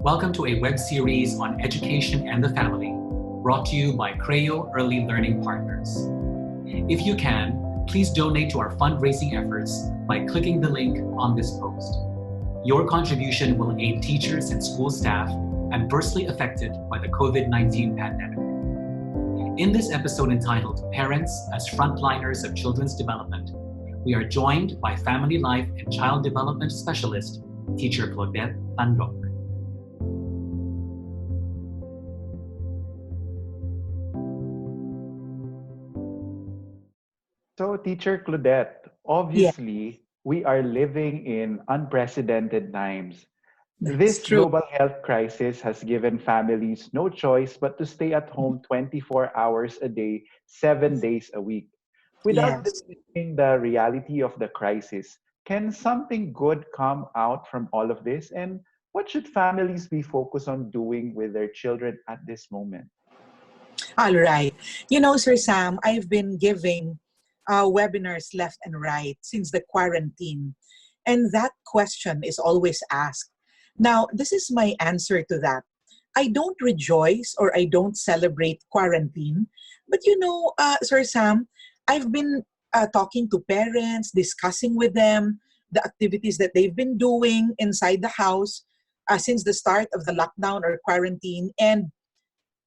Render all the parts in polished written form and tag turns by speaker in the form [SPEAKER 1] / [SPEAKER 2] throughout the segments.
[SPEAKER 1] Welcome to a web series on education and the family, brought to you by Creo Early Learning Partners. If you can, please donate to our fundraising efforts by clicking the link on this post. Your contribution will aid teachers and school staff adversely affected by the COVID-19 pandemic. In this episode entitled Parents as Frontliners of Children's Development, we are joined by Family Life and Child Development Specialist, Teacher Claudette Tandok.
[SPEAKER 2] So, Teacher Claudette,
[SPEAKER 3] Yeah,
[SPEAKER 2] obviously, we are living in unprecedented times.
[SPEAKER 3] that's
[SPEAKER 2] This
[SPEAKER 3] true.
[SPEAKER 2] global health crisis has given families no choice but to stay at home 24 hours a day, 7 days a week. Without
[SPEAKER 3] Yes.
[SPEAKER 2] diminishing the reality of the crisis, can something good come out from all of this? And what should families be focused on doing with their children at this moment?
[SPEAKER 3] All right. Sir Sam, I've been giving webinars left and right since the quarantine. And that question is always asked. Now, this is my answer to that. I don't rejoice or I don't celebrate quarantine. But Sir Sam, I've been talking to parents, discussing with them the activities that they've been doing inside the house since the start of the lockdown or quarantine. And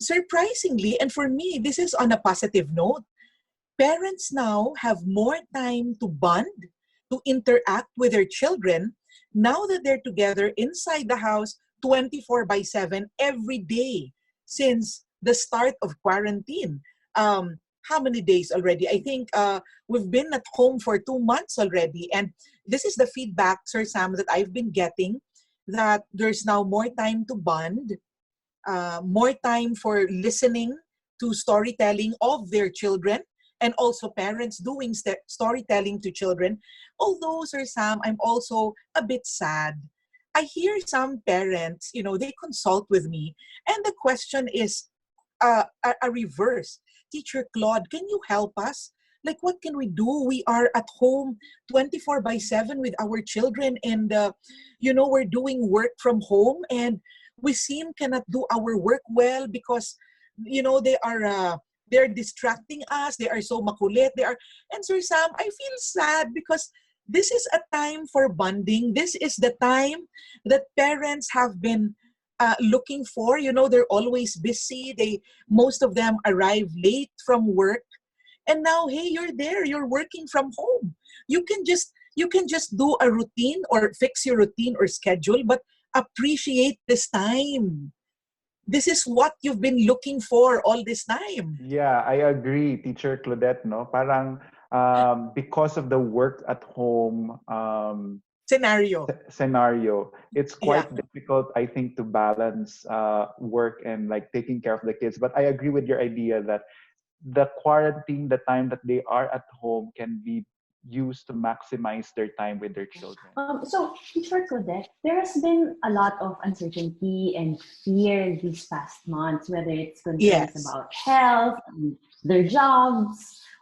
[SPEAKER 3] surprisingly, and for me, this is on a positive note, parents now have more time to bond, to interact with their children now that they're together inside the house 24 by 7 every day since the start of quarantine. How many days already? I think we've been at home for 2 months already. And this is the feedback, Sir Sam, that I've been getting, that there's now more time to bond, more time for listening to storytelling of their children, and also parents doing storytelling to children. Although, Sir Sam, I'm also a bit sad. I hear some parents, they consult with me, and the question is a reverse. Teacher Claude, can you help us? Like, what can we do? We are at home 24 by 7 with our children, and, we're doing work from home, and we seem cannot do our work well because, they're distracting us. They are so makulit. And Sir Sam, I feel sad because this is a time for bonding. This is the time that parents have been looking for. They're always busy. Most of them arrive late from work, and now, hey, you're there. You're working from home. You can just do a routine or fix your routine or schedule, but appreciate this time. This is what you've been looking for all this time.
[SPEAKER 2] Yeah, I agree, Teacher Claudette, no? Parang because of the work at home
[SPEAKER 3] Scenario.
[SPEAKER 2] scenario, it's
[SPEAKER 3] Yeah.
[SPEAKER 2] quite difficult, I think, to balance work and like taking care of the kids. But I agree with your idea that the quarantine, the time that they are at home, can be used to maximize their time with their children.
[SPEAKER 4] So, Teacher Claudette, there has been a lot of uncertainty and fear these past months, whether it's concerns
[SPEAKER 3] Yes.
[SPEAKER 4] about health, their jobs,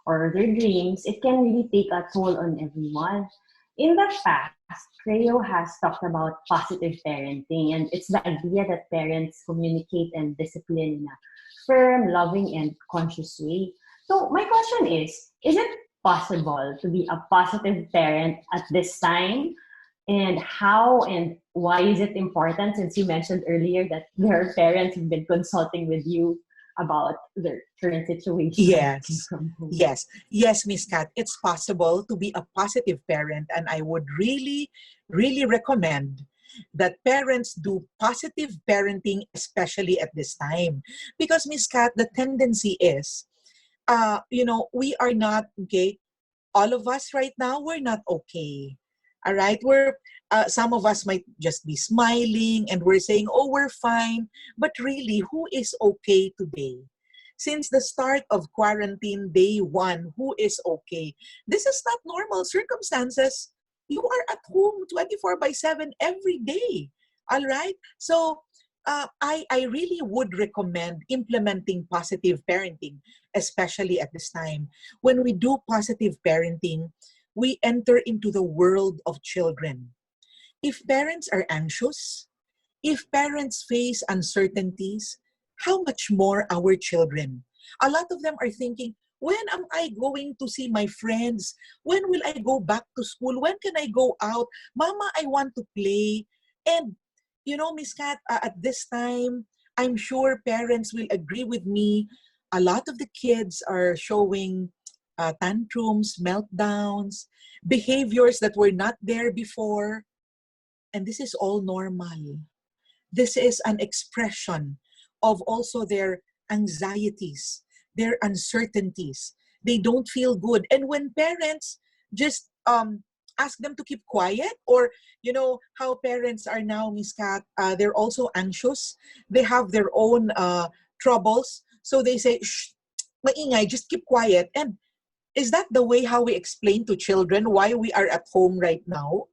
[SPEAKER 4] or their dreams. It can really take a toll on everyone. In the past, Creo has talked about positive parenting, and it's the idea that parents communicate and discipline in a firm, loving, and conscious way. So, my question is it possible to be a positive parent at this time? And how and why is it important? Since you mentioned earlier that there are parents who've been consulting with you about their current situation working
[SPEAKER 3] Yes.
[SPEAKER 4] from home.
[SPEAKER 3] Yes, Miss Kat. It's possible to be a positive parent, and I would really, really recommend that parents do positive parenting, especially at this time. Because, Miss Kat, the tendency is, we are not okay. All of us right now, we're not okay. All right, some of us might just be smiling and we're saying, "Oh, we're fine," but really, who is okay today? Since the start of quarantine day one, who is okay? This is not normal circumstances. You are at home 24 by 7 every day. All right, so I really would recommend implementing positive parenting, especially at this time. When we do positive parenting, we enter into the world of children. If parents are anxious, If parents face uncertainties, how much more our children? A lot of them are thinking, when am I going to see my friends? When will I go back to school? When can I go out? Mama, I want to play. And, you know, Miss Kat, at this time, I'm sure parents will agree with me. A lot of the kids are showing tantrums, meltdowns, behaviors that were not there before. And this is all normal. This is an expression of also their anxieties, their uncertainties. They don't feel good. And when parents just ask them to keep quiet, or you know how parents are now, Miss Kat, they're also anxious. They have their own troubles. So they say, shh, maingay, just keep quiet. And is that the way how we explain to children why we are at home right now?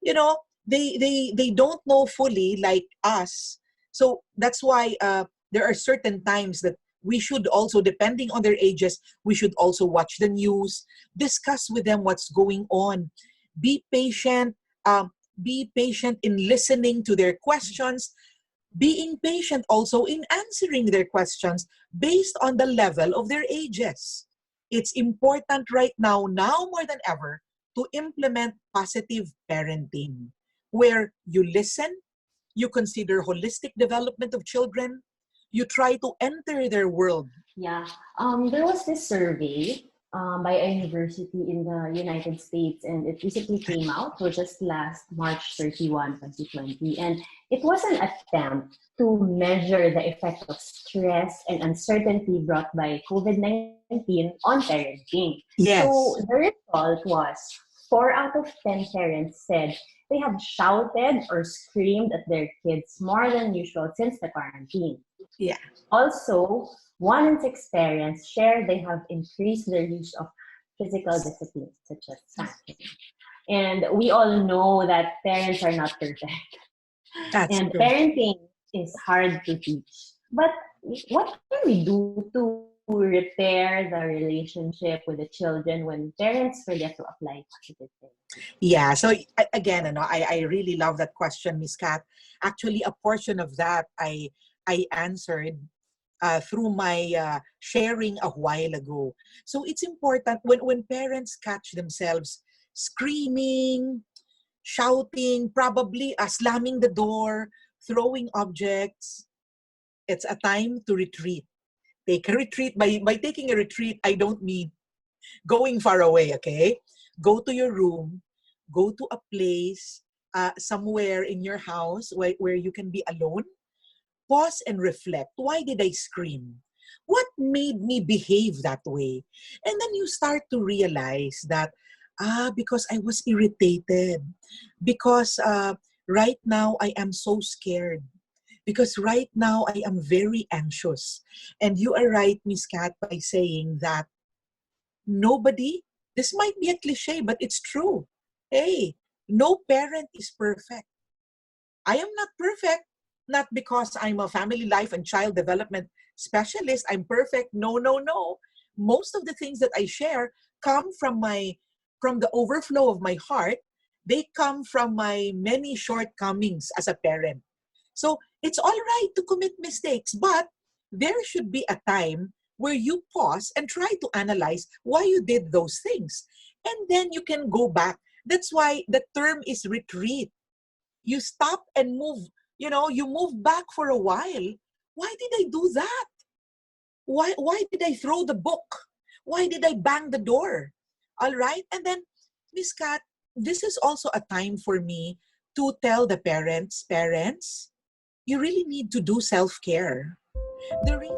[SPEAKER 3] You know, they don't know fully like us. So that's why there are certain times that we should also, depending on their ages, we should also watch the news, discuss with them what's going on. Be patient. Be patient in listening to their questions. Being patient also in answering their questions based on the level of their ages. It's important right now more than ever, to implement positive parenting, where you listen, you consider holistic development of children, you try to enter their world.
[SPEAKER 4] Yeah. There was this survey by a university in the United States, and it recently came out, so just last March 31, 2020. And it was an attempt to measure the effect of stress and uncertainty brought by COVID-19 on parenting.
[SPEAKER 3] Yes.
[SPEAKER 4] So the result was 4 out of 10 parents said they have shouted or screamed at their kids more than usual since the quarantine.
[SPEAKER 3] Yeah.
[SPEAKER 4] Also, 1 in 6 parents share they have increased their use of physical discipline, such as spanking. And we all know that parents are not perfect.
[SPEAKER 3] That's
[SPEAKER 4] And
[SPEAKER 3] true.
[SPEAKER 4] parenting is hard to teach. But what can we do to repair the relationship with the children when parents forget to apply positive things?
[SPEAKER 3] Yeah. So again, you know, I really love that question, Miss Kat. Actually, a portion of that I answered through my sharing a while ago. So it's important when parents catch themselves screaming, shouting, probably slamming the door, throwing objects, it's a time to retreat. Take a retreat. By taking a retreat, I don't mean going far away, okay? Go to your room, go to a place, somewhere in your house where you can be alone. Pause and reflect. Why did I scream? What made me behave that way? And then you start to realize that, because I was irritated. Because right now I am so scared. Because right now I am very anxious. And you are right, Miss Kat, by saying that nobody, this might be a cliche, but it's true. Hey, no parent is perfect. I am not perfect, not because I'm a family life and child development specialist. I'm perfect. No, no, no. Most of the things that I share come from the overflow of my heart. They come from my many shortcomings as a parent. So it's all right to commit mistakes, but there should be a time where you pause and try to analyze why you did those things. And then you can go back. That's why the term is retreat. You stop and move. You know, you move back for a while. Why did I do that? Why did I throw the book? Why did I bang the door? All right? And then, Miss Kat, this is also a time for me to tell the parents, you really need to do self-care. The reason